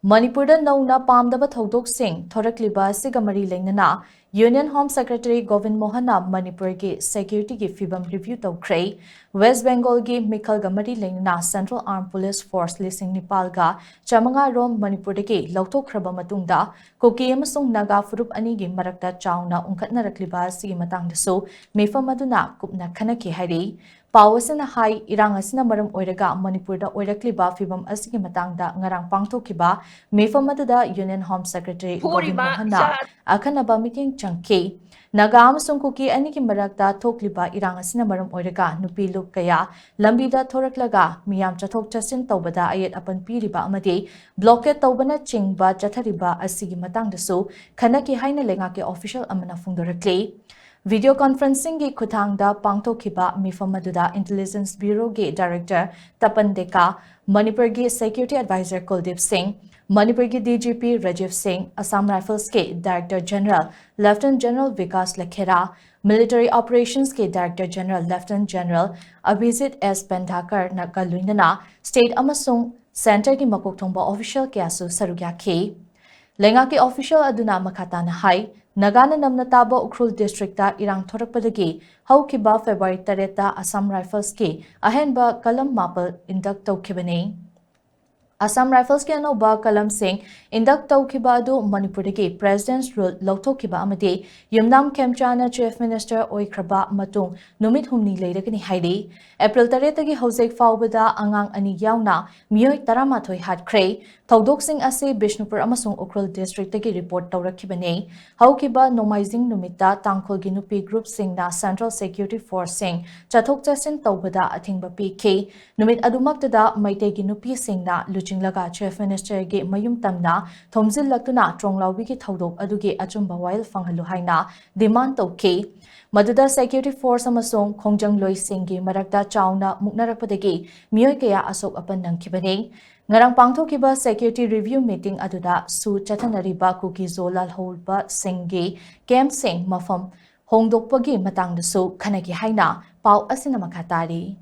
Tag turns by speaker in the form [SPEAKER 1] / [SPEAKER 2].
[SPEAKER 1] Manipurda nauna pamdaba thodok-sing thorakliba asiga mari lengnana Union Home Secretary Govind Mohana Manipur ki security ki fibam review tawkhre West Bengal ki Mikhal ga mari lengnana Central Armed Police Force lising Nepal ga chamanga rom Manipur ki lauthokhraba matungda koki amasung naga furup ani gi marakta chauna unkhatnarakliba asigi matangdasu mefam aduna kupna khanaki hairi Pawasana hai irang asina maram oiraga Manipurda oirakliba fibam asigi matangda ngarang pangthokiba mefam aduda Union Home Secretary Govind Mohana akhanaba meeting changke Naga amasung kuki ani ki marakta thokliba irang asina maram oiraga nupi luk kaya lambida thoraklaga miyam chathok chasin tawbada ayet apan piriba amadi blockade tawbana chingba chathariba asigi matangdasu khanaki haina lenga ke official amana phungdorakle Video conferencing gi khutangda pangtokhiba mifam aduda Intelligence Bureau gi Director Tapan Deka, Manipur gi Security Advisor Kuldip Singh, Manipur gi DGP Rajiv Singh, Assam Rifles ke Director General Lieutenant General Vikas Lakhera, Military Operations ke Director General Lieutenant General Abhijit S. Pendhakar nakaluinana State amasung Center gi makok thongba official kyasu sarugya ke. Lenga ki official aduna makata na hai Nagana namna taba Ukhrul district ta irang thorakpadagi haukiba February 3 ta Assam Rifles ki ahenba kalam mapal induct tawkhibani Assam Rifles ke anoba kalam singh induct tawkhiba adu Manipurdagi President's rule lauthokiba amadi Yumnam Khemchana Chief Minister oikraba matung numit humni leiragani haidi April 3 tagi hojek faubada angang ani yauna miyoi 18 hatkre Thodok Singh ase Bishnupur amasung Ukhrul district tagi report tawrakhibani haukiba nomaizing numita tangkhol gi nupi group singna Central Security Force sing chathok chasin tawbada athingba pk numit adumaktada maite gi nupi singna luchinglaga Chief Minister gi mayum tamna thomjil laktuna tronglawbi gi thodok adugi achumba wail fanghalu haina demand tawke Maduda Security Force amasung Khongjang Loi Singh gi marakta chauna muknarakpadagi miyoi kaya asok apan nangkhibani Ngarang pangthokiba security review meeting aduda su chathanariba kuki zolal holba singgi camp sing mafam hongdokpagi matangdasu khanaki haina pau asina makhatari